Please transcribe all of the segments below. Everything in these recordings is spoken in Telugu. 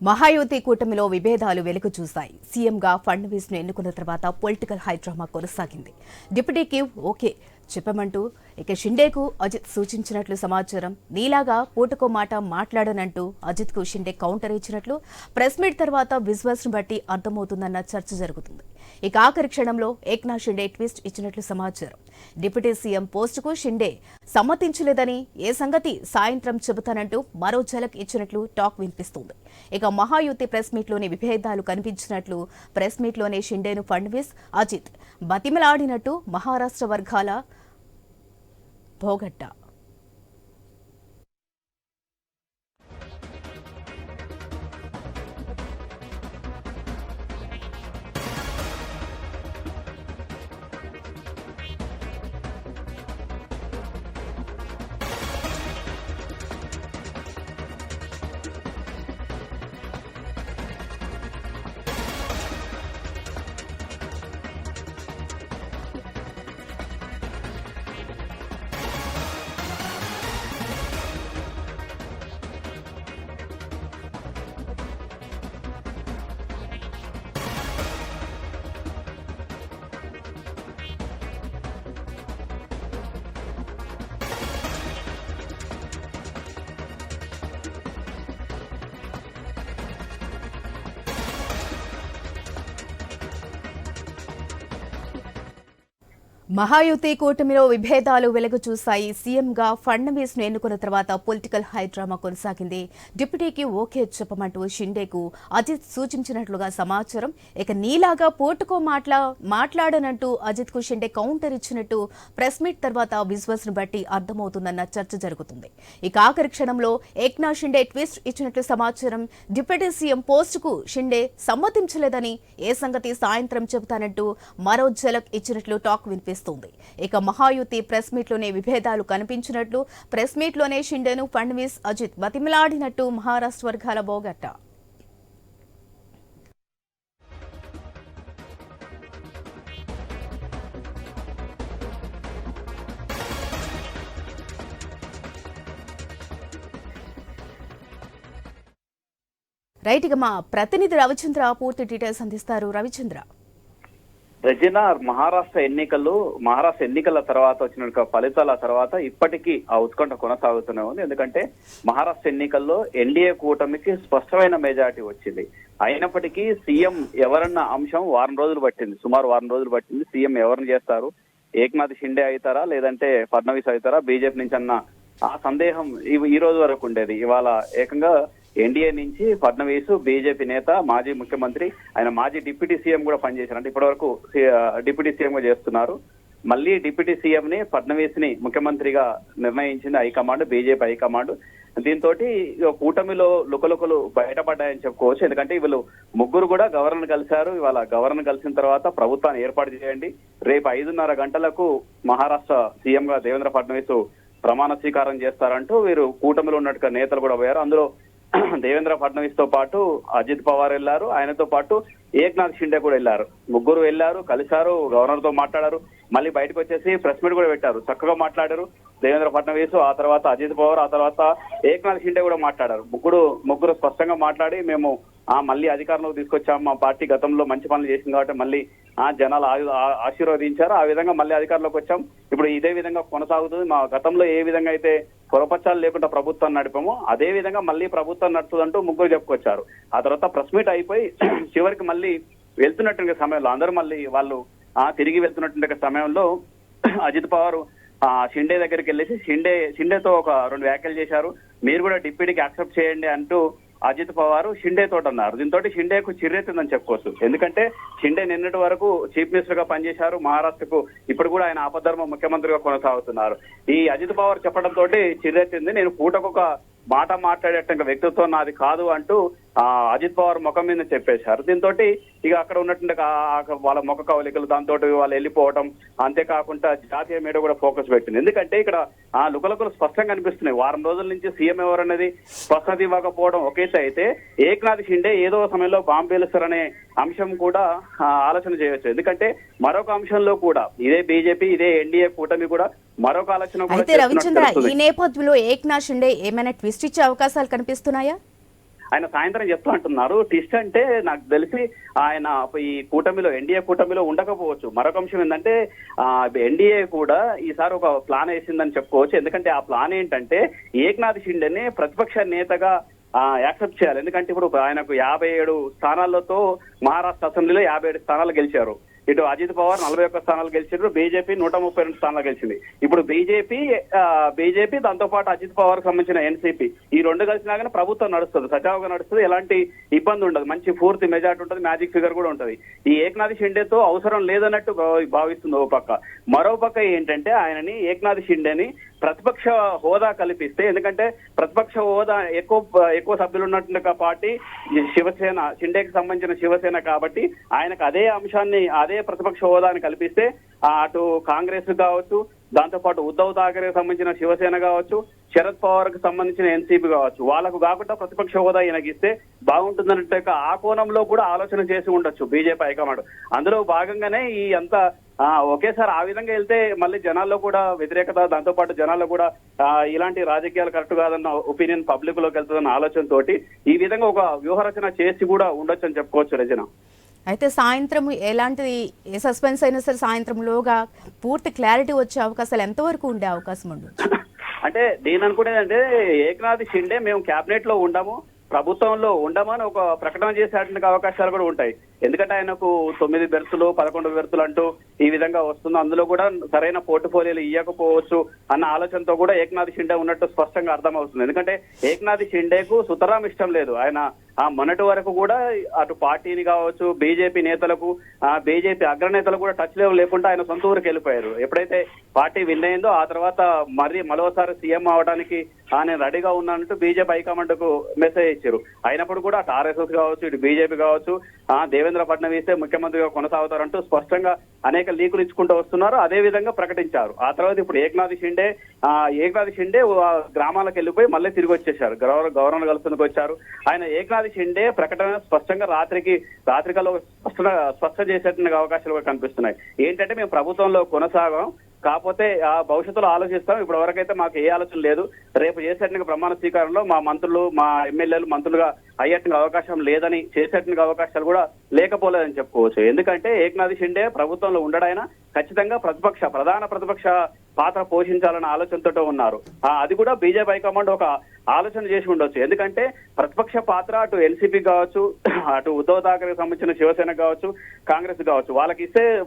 మహాయుతి కూటమిలో విభేదాలు వెలుగు చూశాయి. సీఎంగా ఫడ్నవీస్ ను ఎన్నుకున్న తర్వాత పొలిటికల్ హైడ్రామా కొనసాగింది. డిప్యూటీకి ఓకే చెప్పమంటూ ఇక షిండేకు అజిత్ సూచించినట్లు సమాచారం. నీలాగా పూటకో మాట మాట్లాడనంటూ అజిత్ కు షిండే కౌంటర్ ఇచ్చినట్లు ప్రెస్ మీట్ తర్వాత విజువల్స్ ను బట్టి అర్థమవుతుందన్న చర్చ జరుగుతుంది. ఇక ఆఖరి క్షణంలో ఏక్నాథ్ షిండే ట్విస్ట్ ఇచ్చినట్లు సమాచారం. డిప్యూటీ సీఎం పోస్టుకు షిండే సమ్మతించలేదని, ఏ సంగతి సాయంత్రం చెబుతానంటూ మరో ఝలక్ ఇచ్చినట్లు టాక్ వినిపిస్తోంది. ఇక మహాయుతి ప్రెస్ మీట్ లోని విభేదాలు కనిపించినట్లు ప్రెస్ మీట్ లోనే షిండేను ఫడ్నవీస్, అజిత్ బతిమలాడినట్టు మహారాష్ట్ర వర్గాల భోగట్ట. మహాయుతి కూటమిలో విభేదాలు వెలుగు చూశాయి. సీఎంగా ఫడ్నవీస్ ను ఎన్నుకున్న తర్వాత పొలిటికల్ హైడ్రామా కొనసాగింది. డిప్యూటీకి ఓకే చెప్పమంటూ షిండేకు అజిత్ సూచించినట్లుగా సమాచారం. ఇక నీలాగా పూటకో మాట్లాడనంటూ అజిత్ కు షిండే కౌంటర్ ఇచ్చినట్టు ప్రెస్ మీట్ తర్వాత విజువల్స్ ను బట్టి అర్థమవుతుందన్న చర్చ జరుగుతుంది. ఇక ఆఖరి క్షణంలో ఏక్నాథ్ షిండే ట్విస్ట్ ఇచ్చినట్లు సమాచారం. డిప్యూటీ సీఎం పోస్టుకు షిండే సమ్మతించలేదని, ఏ సంగతి సాయంత్రం చెబుతానంటూ మరో ఝలక్ ఇచ్చినట్లు టాక్ వినిపిస్తుంది. ఇక మహాయుతి ప్రెస్ మీట్ లోనే విభేదాలు కనిపించినట్లు ప్రెస్ మీట్ లోనే షిండేను ఫడ్నవీస్, అజిత్ బతిమలాడినట్టు మహారాష్ట్ర వర్గాల బోగట్ట. రైట్, ఇక మా ప్రతినిధి రవిచంద్ర పూర్తి డీటెయిల్స్ అందిస్తారు. రవిచంద్ర. రజీనా, మహారాష్ట్ర ఎన్నికల తర్వాత వచ్చిన ఫలితాల తర్వాత ఇప్పటికీ ఆ ఉత్కంఠ కొనసాగుతూనే ఉంది. ఎందుకంటే మహారాష్ట్ర ఎన్నికల్లో ఎన్డీఏ కూటమికి స్పష్టమైన మెజారిటీ వచ్చింది. అయినప్పటికీ సీఎం ఎవరన్న అంశం సుమారు వారం రోజులు పట్టింది. సీఎం ఎవరిని చేస్తారు, ఏక్నాథ్ షిండే అవుతారా లేదంటే ఫడ్నవీస్ అవుతారా బీజేపీ నుంచి అన్న ఆ సందేహం ఈ రోజు వరకు ఉండేది. ఇవాళ ఏకంగా ఎన్డీఏ నుంచి ఫడ్నవీస్, బీజేపీ నేత, మాజీ ముఖ్యమంత్రి, ఆయన మాజీ డిప్యూటీ సీఎం కూడా పనిచేశారు. అంటే ఇప్పటి వరకు డిప్యూటీ సీఎం గా చేస్తున్నారు. మళ్ళీ డిప్యూటీ సీఎం ని ఫడ్నవీస్ ని ముఖ్యమంత్రిగా నిర్ణయించింది హైకమాండ్, బీజేపీ హైకమాండ్. దీంతో కూటమిలో లుకలుకలు బయటపడ్డాయని చెప్పుకోవచ్చు. ఎందుకంటే వీళ్ళు ముగ్గురు కూడా గవర్నర్ కలిశారు. ఇవాళ గవర్నర్ కలిసిన తర్వాత ప్రభుత్వాన్ని ఏర్పాటు చేయండి, రేపు 5:30 గంటలకు మహారాష్ట్ర సీఎం గా దేవేంద్ర ఫడ్నవీస్ ప్రమాణ స్వీకారం చేస్తారంటూ వీరు కూటమిలో ఉన్నట్టుగా నేతలు కూడా పోయారు. అందులో దేవేంద్ర ఫడ్నవీస్ తో పాటు అజిత్ పవార్ వెళ్లారు, ఆయనతో పాటు ఏక్నాథ్ షిండే కూడా వెళ్లారు. ముగ్గురు వెళ్లారు, కలిశారు, గవర్నర్ తో మాట్లాడారు. మళ్ళీ బయటకు వచ్చేసి ప్రెస్ మీట్ కూడా పెట్టారు. చక్కగా మాట్లాడారు దేవేంద్ర ఫడ్నవీస్, ఆ తర్వాత అజిత్ పవార్, ఆ తర్వాత ఏక్నాథ్ షిండే కూడా మాట్లాడారు. ముగ్గురు స్పష్టంగా మాట్లాడి మేము మళ్ళీ అధికారంలోకి తీసుకొచ్చాము, మా పార్టీ గతంలో మంచి పనులు చేసింది కాబట్టి మళ్ళీ జనాలు ఆశీర్వదించారు, ఆ విధంగా మళ్ళీ అధికారంలోకి వచ్చాం, ఇప్పుడు ఇదే విధంగా కొనసాగుతుంది, మా గతంలో ఏ విధంగా అయితే పొరపచ్చాలు లేకుండా ప్రభుత్వం నడిపామో అదే విధంగా మళ్ళీ ప్రభుత్వం నడుతుందంటూ ముగ్గురు చెప్పుకొచ్చారు. ఆ తర్వాత ప్రెస్ మీట్ అయిపోయి చివరికి మళ్ళీ వెళ్తున్నటువంటి సమయంలో అందరూ మళ్ళీ వాళ్ళు తిరిగి వెళ్తున్నటువంటి సమయంలో అజిత్ పవార్ షిండే దగ్గరికి వెళ్ళేసి షిండేతో ఒక 2 వ్యాఖ్యలు చేశారు. మీరు కూడా డిప్యూటీకి యాక్సెప్ట్ చేయండి అంటూ అజిత్ పవార్ షిండే తోటి అన్నారు. దీంతో షిండేకు చిర్రెత్తిందని చెప్పుకోవచ్చు. ఎందుకంటే షిండే నిన్నటి వరకు చీఫ్ మినిస్టర్ గా పనిచేశారు మహారాష్ట్రకు, ఇప్పుడు కూడా ఆయన ఆపద్ధర్మ ముఖ్యమంత్రిగా కొనసాగుతున్నారు. ఈ అజిత్ పవార్ చెప్పడంతో చిర్రెత్తింది. నేను పూటకొక మాట మాట్లాడేట వ్యక్తిత్వం నాది కాదు అంటూ అజిత్ పవార్ ముఖం మీద చెప్పేశారు. దీంతో ఇక అక్కడ ఉన్నటువంటి వాళ్ళ ముఖ కవలికలు, దాంతో వాళ్ళు వెళ్ళిపోవడం, అంతేకాకుండా జాతీయ మీడియా కూడా ఫోకస్ పెట్టింది. ఎందుకంటే ఇక్కడ లుకలుకలు స్పష్టంగా కనిపిస్తున్నాయి. వారం రోజుల నుంచి సీఎం ఎవరనేది స్పష్టత ఇవ్వకపోవడం ఒకేసే అయితే ఏక్నాథ్ షిండే ఏదో సమయంలో బాంబు పేలుస్తారనే అంశం కూడా ఆలోచన చేయవచ్చు. ఎందుకంటే మరొక అంశంలో కూడా ఇదే బీజేపీ, ఇదే ఎన్డీఏ కూటమి కూడా మరొక ఆలోచన అయితే రవిచంద్ర, ఈ నేపథ్యంలో ఏక్నాథ్ షిండే ఏమైనా ట్విస్ట్ ఇచ్చే అవకాశాలు కనిపిస్తున్నాయా? ఆయన సాయంత్రం చెప్తూ అంటున్నారు, ట్విస్ట్ అంటే నాకు తెలిసి ఆయన ఈ కూటమిలో ఎన్డీఏ కూటమిలో ఉండకపోవచ్చు. మరొక అంశం ఏంటంటే ఎన్డీఏ కూడా ఈసారి ఒక ప్లాన్ వేసిందని చెప్పుకోవచ్చు. ఎందుకంటే ఆ ప్లాన్ ఏంటంటే ఏక్నాథ్ షిండేని ప్రతిపక్ష నేతగా యాక్సెప్ట్ చేయాలి. ఎందుకంటే ఇప్పుడు ఆయనకు 57 స్థానాలతో మహారాష్ట్ర అసెంబ్లీలో 57 స్థానాలు గెలిచారు. ఇటు అజిత్ పవార్ 41 స్థానాలు గెలిచారు, బీజేపీ 132 స్థానాలు గెలిచింది. ఇప్పుడు బీజేపీ దాంతో పాటు అజిత్ పవార్ సంబంధించిన ఎన్సీపీ ఈ రెండు కలిసినా కానీ ప్రభుత్వం నడుస్తుంది, సజావుగా నడుస్తుంది, ఎలాంటి ఇబ్బంది ఉండదు, మంచి పూర్తి మెజార్టీ ఉంటుంది, మ్యాజిక్ ఫిగర్ కూడా ఉంటుంది. ఈ ఏక్నాథ్ షిండేతో అవసరం లేదన్నట్టు భావిస్తుంది ఓ పక్క. మరో పక్క ఏంటంటే ఆయనని ఏక్నాథ్ షిండేని ప్రతిపక్ష హోదా కల్పిస్తే, ఎందుకంటే ప్రతిపక్ష హోదా ఎక్కువ సభ్యులు ఉన్నటువంటి పార్టీ శివసేన, షిండేకి సంబంధించిన శివసేన కాబట్టి ఆయనకు అదే అంశాన్ని అదే ప్రతిపక్ష హోదాని కల్పిస్తే అటు కాంగ్రెస్ కావచ్చు, దాంతో పాటు ఉద్ధవ్ ఠాకరే సంబంధించిన శివసేన కావచ్చు, శరద్ పవార్ కు సంబంధించిన ఎన్సీపీ కావచ్చు, వాళ్ళకు కాకుండా ప్రతిపక్ష హోదా ఈయనకిస్తే బాగుంటుందన్నట్టు ఆ కోణంలో కూడా ఆలోచన చేసి ఉండొచ్చు బీజేపీ హైకమాండ్. అందులో భాగంగానే ఈ అంతా ఒకేసారి ఆ విధంగా వెళ్తే మళ్ళీ జనాల్లో కూడా వ్యతిరేకత, దాంతో పాటు జనాల్లో కూడా ఇలాంటి రాజకీయాలు కరెక్ట్ కాదన్న ఒపీనియన్ పబ్లిక్ లోకి వెళ్తుందన్న ఆలోచనతోటి ఈ విధంగా ఒక వ్యూహరచన చేసి కూడా ఉండొచ్చు అని చెప్పుకోవచ్చు రచన. అయితే సాయంత్రం ఎలాంటి సస్పెన్స్ అయినా సరే సాయంత్రంలోగా పూర్తి క్లారిటీ వచ్చే అవకాశాలు ఎంతవరకు ఉండే అవకాశం ఉండొచ్చు? అంటే నేను అనుకునేదంటే ఏక్నాథ్ షిండే మేము క్యాబినెట్ లో ఉండము, ప్రభుత్వంలో ఉండమని ఒక ప్రకటన చేసేటువంటి అవకాశాలు కూడా ఉంటాయి. ఎందుకంటే ఆయనకు 9 బెర్తులు 11 బెర్తులు అంటూ ఈ విధంగా వస్తుంది. అందులో కూడా సరైన పోర్ట్ఫోలియోలు ఇవ్వకపోవచ్చు అన్న ఆలోచనతో కూడా ఏక్నాథ్ షిండే ఉన్నట్టు స్పష్టంగా అర్థమవుతుంది. ఎందుకంటే ఏక్నాథ్ షిండేకు సుతరాం ఇష్టం లేదు. ఆయన మొన్నటి వరకు కూడా అటు పార్టీని కావచ్చు, బీజేపీ నేతలకు, బీజేపీ అగ్రనేతలకు కూడా టచ్ లెవెల్ లేకుండా ఆయన సొంత ఊరికి వెళ్ళిపోయారు. ఎప్పుడైతే పార్టీ విన్ అయిందో ఆ తర్వాత మరోసారి సీఎం అవడానికి నేను రెడీగా ఉన్నానంటూ బీజేపీ హైకమాండ్ కు మెసేజ్ ఇచ్చారు. అయినప్పుడు కూడా అటు ఆర్ఎస్ఎస్ కావచ్చు, ఇటు బీజేపీ కావచ్చు, దేవేంద్ర ఫడ్నవీసే ముఖ్యమంత్రిగా కొనసాగుతారంటూ స్పష్టంగా అనేక లీకులు ఇచ్చుకుంటూ వస్తున్నారు. అదే విధంగా ప్రకటించారు. ఆ తర్వాత ఇప్పుడు ఏక్నాథ్ షిండే గ్రామాలకు వెళ్ళిపోయి మళ్ళీ తిరిగి వచ్చేసారు, గవర్నర్ కలుసుకు వచ్చారు. ఆయన ఏక్నాథ్ షిండే ప్రకటన స్పష్టంగా రాత్రికల్లో స్పష్టం చేసేటువంటి అవకాశాలు కూడా కనిపిస్తున్నాయి. ఏంటంటే మేము ప్రభుత్వంలో కొనసాగం, కాకపోతే భవిష్యత్తులో ఆలోచిస్తాం, ఇప్పటి వరకైతే మాకు ఏ ఆలోచన లేదు, రేపు చేసేటువంటి ప్రమాణ స్వీకారంలో మా మంత్రులు, మా ఎమ్మెల్యేలు మంత్రులుగా అయ్యేటువంటి అవకాశం లేదని, చేసేటువంటి అవకాశాలు కూడా లేకపోలేదని చెప్పుకోవచ్చు. ఎందుకంటే ఏక్నాథ్ షిండే ప్రభుత్వంలో ఉండడైనా ఖచ్చితంగా ప్రధాన ప్రతిపక్ష పాత్ర పోషించాలన్న ఆలోచనతో ఉన్నారు. అది కూడా బీజేపీ హైకమాండ్ ఒక ఆలోచన చేసి ఉండొచ్చు. ఎందుకంటే ప్రతిపక్ష పాత్ర అటు ఎన్సీపీ కావచ్చు, అటు ఉద్ధవ్ ఠాకరే సంబంధించిన శివసేన కావచ్చు, కాంగ్రెస్ కావచ్చు,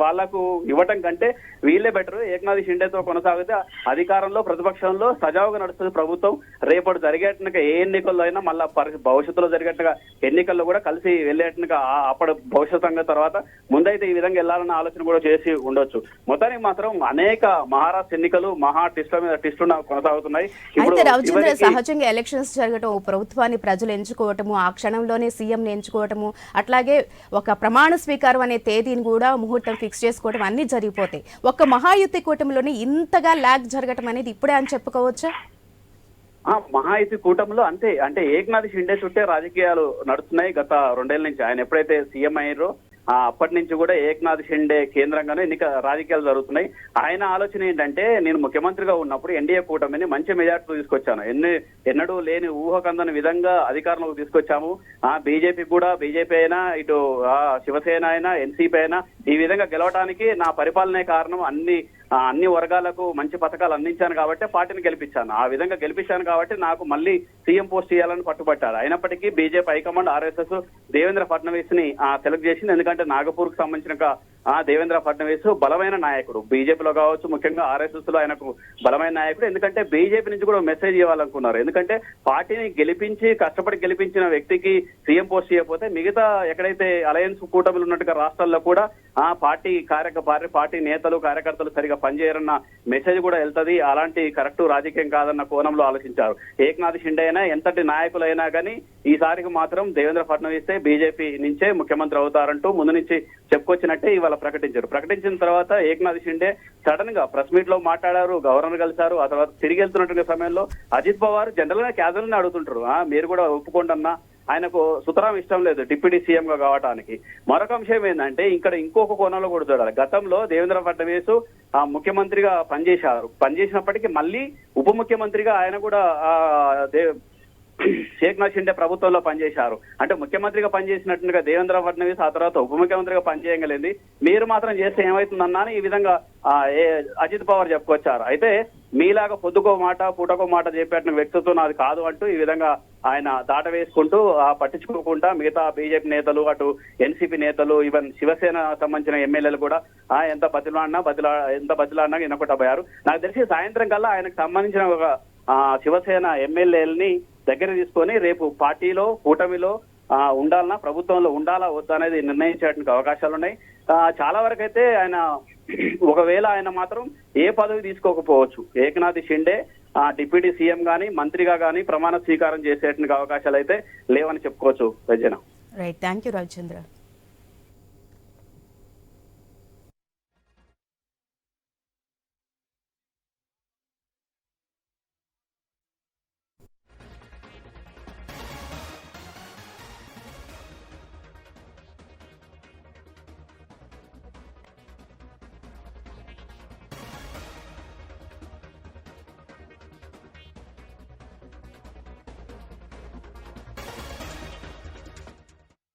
వాళ్ళకు ఇవ్వటం కంటే వీళ్ళే బెటర్. ఏక్నాథ్ షిండేతో కొనసాగితే అధికారంలో ప్రతిపక్షంలో సజావుగా నడుస్తుంది ప్రభుత్వం. రేపటి జరిగేట్టుగా ఏ ఎన్నికల్లో అయినా మళ్ళా భవిష్యత్తులో జరిగేట్టుగా ఎన్నికల్లో కూడా కలిసి వెళ్ళేట్టుగా అప్పుడు భవిష్యత్తు తర్వాత ముందైతే ఈ విధంగా వెళ్లాలన్న ఆలోచన కూడా చేసి ఉండొచ్చు. మొత్తానికి మాత్రం అనేక మహారాష్ట్ర ఎన్నికలు మహా టెస్టుల మీద టెస్టులు కొనసాగుతున్నాయి. అయితే రవిచంద్ర, సహజంగా ఎలక్షన్స్ జరగటం, ప్రభుత్వాన్ని ప్రజలు ఎంచుకోవటము, ఆ క్షణంలోనే సీఎం ఎంచుకోవటము, అట్లాగే ఒక ప్రమాణ స్వీకారం అనే తేదీని కూడా ముహూర్తం ఫిక్స్ చేసుకోవడం అన్ని జరిగిపోతాయి. ఒక్క మహాయుతి కూటమిలోనే ఇంతగా ల్యాగ్ జరగటం అనేది ఇప్పుడే అని చెప్పుకోవచ్చా? మహాయుతి కూటమిలో అంటే ఏక్నాథ్ షిండే చుట్టే రాజకీయాలు నడుస్తున్నాయి గత 2 ఏళ్ల నుంచి. ఆయన ఎప్పుడైతే సీఎం అయ్యారో అప్పటి నుంచి కూడా ఏక్నాథ్ షిండే కేంద్రంగానే రాజకీయాలు జరుగుతున్నాయి. ఆయన ఆలోచన ఏంటంటే, నేను ముఖ్యమంత్రిగా ఉన్నప్పుడు ఎన్డీఏ కూటమిని మంచి మెజార్టీతో తీసుకొచ్చాను, ఎన్నడూ లేని ఊహకందని విధంగా అధికారంలోకి తీసుకొచ్చాము. బీజేపీ అయినా, ఇటు శివసేన అయినా, ఎన్సీపీ అయినా ఈ విధంగా గెలవడానికి నా పరిపాలనే కారణం. అన్ని వర్గాలకు మంచి పథకాలు అందించాను కాబట్టి పార్టీని గెలిపించాను. ఆ విధంగా గెలిపించాను కాబట్టి నాకు మళ్ళీ సీఎం పోస్ట్ చేయాలని పట్టుబట్టారు. అయినప్పటికీ BJP high command, RSS Devendra Fadnavis ని సెలెక్ట్ చేసింది. ఎందుకంటే నాగపూర్ కు సంబంధించిన దేవేంద్ర ఫడ్నవీస్ బలమైన నాయకుడు, బీజేపీలో కావచ్చు, ముఖ్యంగా ఆర్ఎస్ఎస్ లో ఆయనకు బలమైన నాయకుడు. ఎందుకంటే బీజేపీ నుంచి కూడా మెసేజ్ ఇవ్వాలనుకున్నారు. ఎందుకంటే పార్టీని కష్టపడి గెలిపించిన వ్యక్తికి సీఎం పోస్ట్ చేయకపోతే మిగతా ఎక్కడైతే అలయన్స్ కూటమిలు ఉన్నట్టుగా రాష్ట్రాల్లో కూడా పార్టీ నేతలు, కార్యకర్తలు సరిగా పనిచేయరన్న మెసేజ్ కూడా వెళ్తుంది. అలాంటి కరెక్ట్ రాజకీయం కాదన్న కోణంలో ఆలోచించారు. ఏక్నాథ్ షిండే అయినా, ఎంతటి నాయకులైనా కానీ ఈసారికి మాత్రం దేవేంద్ర ఫడ్నవీసే బీజేపీ నుంచే ముఖ్యమంత్రి అవుతారంటూ ముందు నుంచి చెప్పుకొచ్చినట్టే ఇవాళ ప్రకటించారు. ప్రకటించిన తర్వాత ఏక్నాథ్ షిండే సడన్ గా ప్రెస్ మీట్ లో మాట్లాడారు, గవర్నర్ కలిశారు. ఆ తర్వాత తిరిగి వెళ్తున్నటువంటి సమయంలో అజిత్ పవార్ జనరల్ గా క్యాజువల్ ని అడుగుతుంటారు, మీరు కూడా ఒప్పుకోండి అన్న. ఆయనకు సుతరాం ఇష్టం లేదు డిప్యూటీ సీఎం గా కావడానికి. మరొక అంశం ఏంటంటే, ఇక్కడ ఇంకొక కోణంలో కూడా చూడాలి. గతంలో దేవేంద్ర ఫడ్నవీస్ ముఖ్యమంత్రిగా పనిచేసినప్పటికీ మళ్ళీ ఉప ముఖ్యమంత్రిగా ఆయన కూడా ఏక్నాథ్ షిండే ప్రభుత్వంలో పనిచేశారు. అంటే ముఖ్యమంత్రిగా పనిచేసినట్టుగా దేవేంద్ర ఫడ్నవీస్, ఆ తర్వాత ఉప ముఖ్యమంత్రిగా పనిచేయగలిగింది. మీరు మాత్రం చేస్తే ఏమవుతుందన్నా అని ఈ విధంగా అజిత్ పవార్ చెప్పుకొచ్చారు. అయితే మీలాగా పొద్దుకో మాట పూటకో మాట చెప్పేట వ్యక్తిత్వం నాది కాదు అంటూ ఈ విధంగా ఆయన దాట వేసుకుంటూ పట్టించుకోకుండా మిగతా బీజేపీ నేతలు, అటు ఎన్సీపీ నేతలు, ఈవెన్ శివసేన సంబంధించిన ఎమ్మెల్యేలు కూడా ఎంత బతిలాడినా వినకొట్టబోయారు. నాకు తెలిసి సాయంత్రం కల్లా ఆయనకు సంబంధించిన ఒక శివసేన ఎమ్మెల్యేలని దగ్గర తీసుకొని రేపు పార్టీలో కూటమిలో ఉండాలన్నా, ప్రభుత్వంలో ఉండాలా వద్దా అనేది నిర్ణయించేటువంటి అవకాశాలు ఉన్నాయి. చాలా వరకు అయితే ఆయన ఒకవేళ ఆయన మాత్రం ఏ పదవి తీసుకోకపోవచ్చు. ఏక్నాథ్ షిండే డిప్యూటీ సీఎం గానీ మంత్రిగా గానీ ప్రమాణ స్వీకారం చేసేటువంటి అవకాశాలు అయితే లేవని చెప్పుకోవచ్చు. Rajana. Right, thank you Ravichandra.